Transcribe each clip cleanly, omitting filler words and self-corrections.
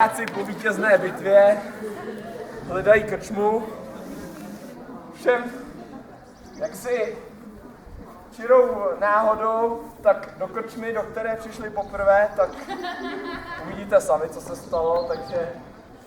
Vojáci po vítězné bitvě hledají krčmu. Všem, jak si čirou náhodou, tak do krčmy, do které přišli poprvé, tak uvidíte sami, co se stalo, takže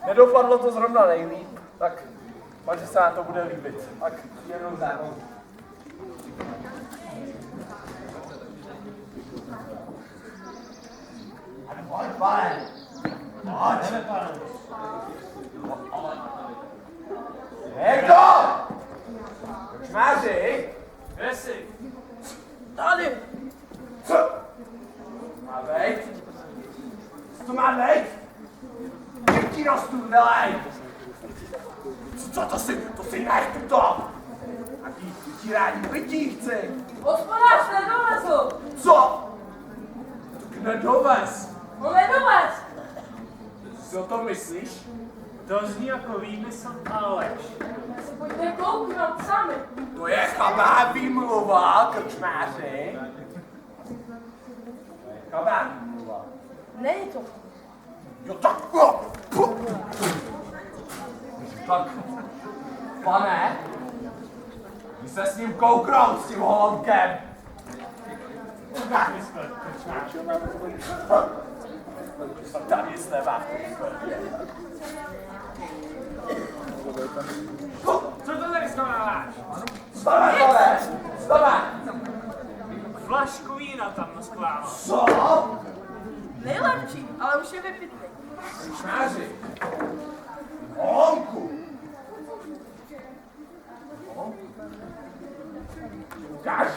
nedopadlo to zrovna nejlíp, tak pak se vám to bude líbit. Tak jenom zároveň. Pojď, pane! Pojď! Někdo! Krčmáři! Kde jsi? Tady! Co? Má bejt? Co to má bejt? Dětí na stůl, nelej! Co to si nech to? Jaký vytírání bytí chci? Hospodář nedovezl! Co? Tak nedovez! No nedovez! Co o tom myslíš? To zní jako výmysl a lež. Si pojďte kouknout sami. To je chabá výmluva, krčmáři. To je chabá výmluva. Není to. Jo tak, tak, pane, vy se s ním kouknout, s tím holonkem. Tady sleva. Co to tady schováváš? Stane, pane, stane. Flašku vína tam naschválil. Co? Nejlepší, ale už je vypitný. Krčmáři, holonku. Ukáž.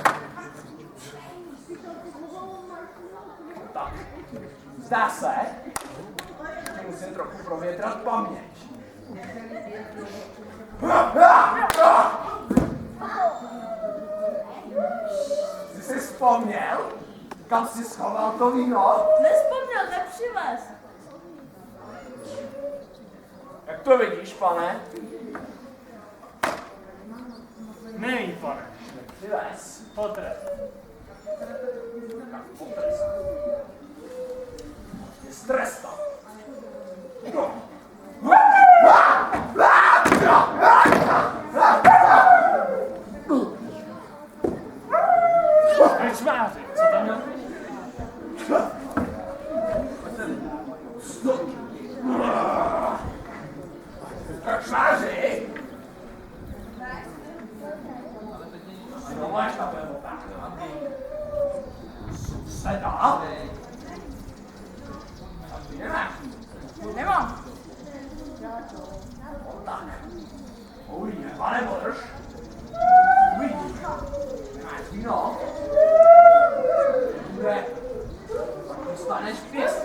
Tak, zdá se, že musím trochu provětrat paměť. Jsi si vzpomněl, kam jsi schoval to víno? Nespomněl, nepřivez. Jak to vidíš, pane? Není, pane. Přivez. Potrest. Potrest. Je strestat. No. Krčmáři, co tam měl? Krčmáři! No máš na tebe Seda? A ty nemáš? Nemám. No tak. Uvidíme, pane Bodrž. Uvidíš. Nemáš víno? Bude. Tak dostaneš pěst.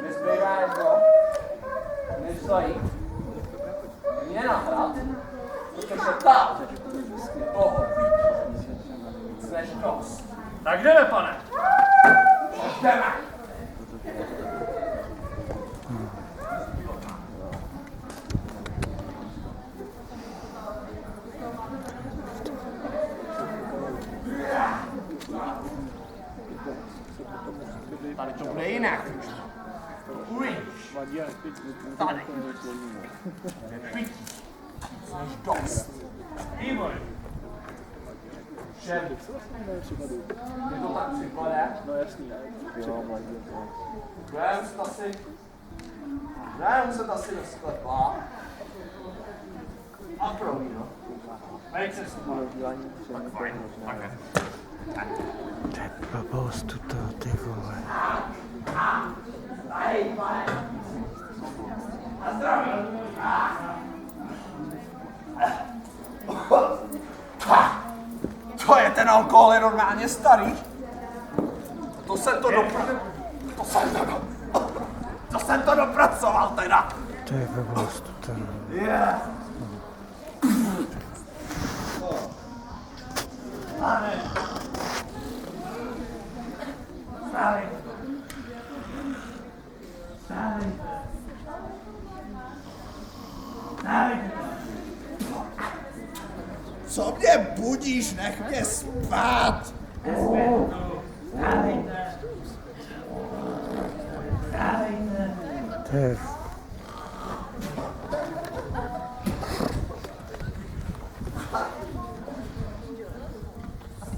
Nezbývá jedno, než zajít mě nahrát, protože tam je toho víc než dost. Tak jdeme, pane. Jdeme! Tady to bude jinak. Uvidíš. Tady. Je pití. Víc než dost. Výboj. Všem. Je to tak připadá? No jasný, jo, Budeme muset asi do sklepa. A pro víno. Vejď se s Blbost tuto, ty vole. Tady, pane. To je ten alkohol, je normálně starý. To jsem to dopracoval teda. To je blbost, to je... Yeah. Co mě budíš, nech mě spát. To je...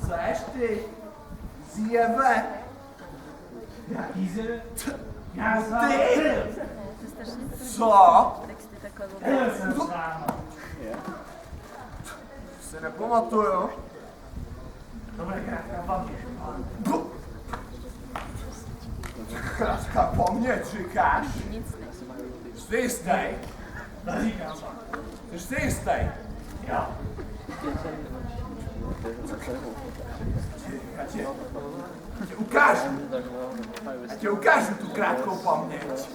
Seš ty? Zjeve. Jaký zde? Ty? Co? Já jsem sám. Se nepamatuju. To bude krátká paměť. Krátká paměť, říkáš? Jsi jistý? Neříkám vám. Jsi jistý? Jo. Já ti ukážu tu krátkou paměť.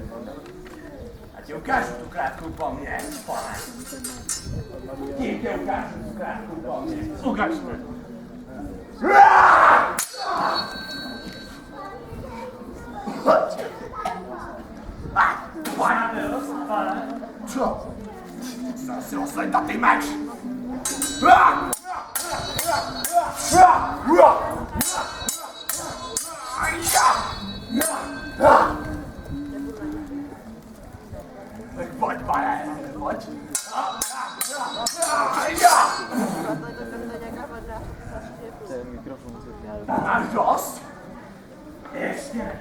Pane. Ti ukážu tu krátkou paměť. Ukažte. Máte dost, pane? Co? Zase oslejta ty meč! Tak pojď, pane, pojď. Máš dost? Ještě.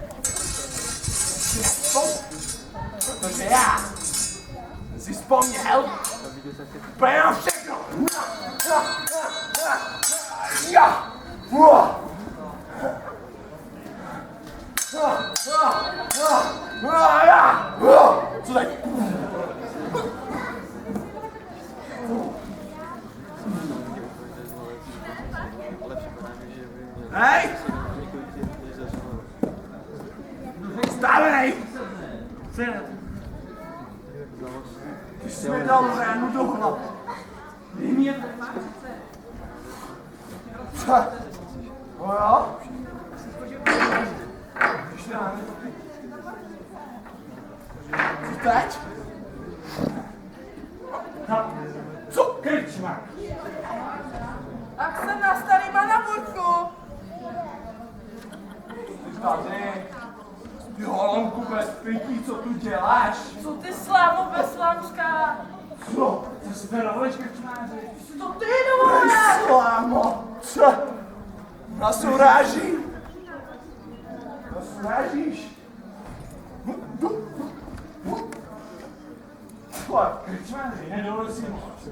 Protože já si vzpomněl úplně na všechno. Co teď? Hej! Stávej! Ty jsi mi dal ránu do hlavy. No jo? Co teď? Co? Krčma. Tak jsem na starýma na burku. Tady, ty holonku bez pití, co tu děláš? Co ty slámu beslámská? Co? Co si to dovolíš, krčmáři? Co ty dovolíš? Slámo, co? Nás uráží? Nás urážíš? Krčmáři, nedovolí si moc.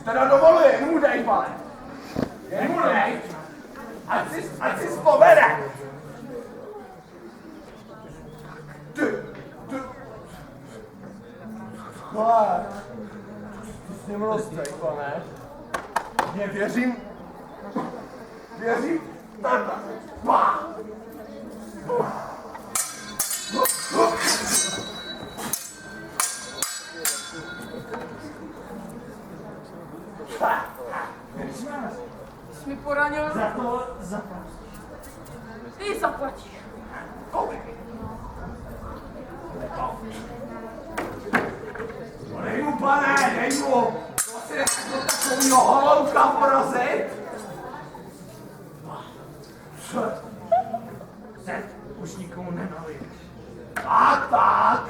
Teda dovoluje, jen mu dej, pane. Jen mu dej. Ať si vzpomene. Ty. Pane, ty s ním rozstřej, pane. Nevěřím. Věřím. Takhle. Pá. Jsi mi poranil? Za to zaplatíš. Ty zaplatíš. Kolik? Dej mu, pane, dej mu. To si nechal takovýho holouka porazit. Se už nikomu nenaliješ. Tak.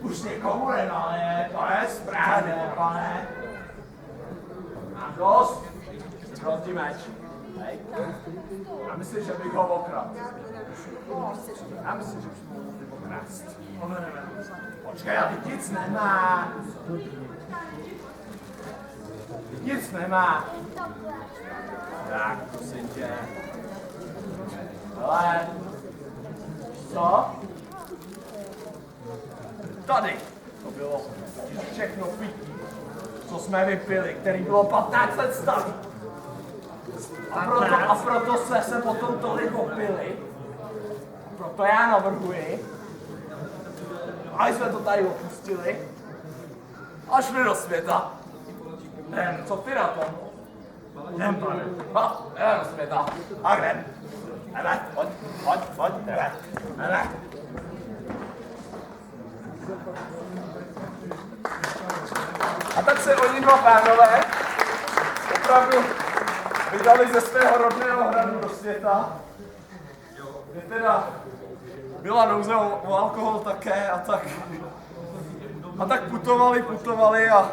Už někomu nenalije, to je správně, pane. Mám dost. Rozdí meč. Hej. Já myslím, že bych ho okradl. Já myslím, že bych ho mohl okrást. Počkej, a teď nic nemá. Nic nemá. Tak, prosím tě. Hele. Co? tady to bylo všechno pití, co jsme vypili, který bylo 15 let starý. A proto jsme se potom tolik opili. Proto já navrhuji, a jsme to tady opustili a šli do světa. Co ty na tom? Jdem, pane. No, jdeme do světa. A jdem. Jdeme, pojď, jdeme. A tak se oni dva pánové opravdu vydali ze svého rodného hradu do světa, kde teda byla nouze o alkohol také a tak putovali a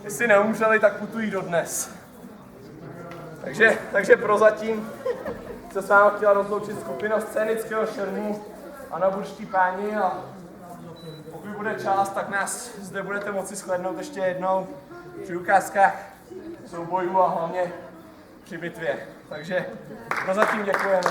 jestli neumřeli, tak putují dodnes. Takže prozatím se s vámi chtěla rozloučit skupina Scénického šermu a Naburští páni a pokud bude čas, tak nás zde budete moci shlédnout ještě jednou při ukázkách soubojů a hlavně při bitvě. Takže prozatím děkujeme.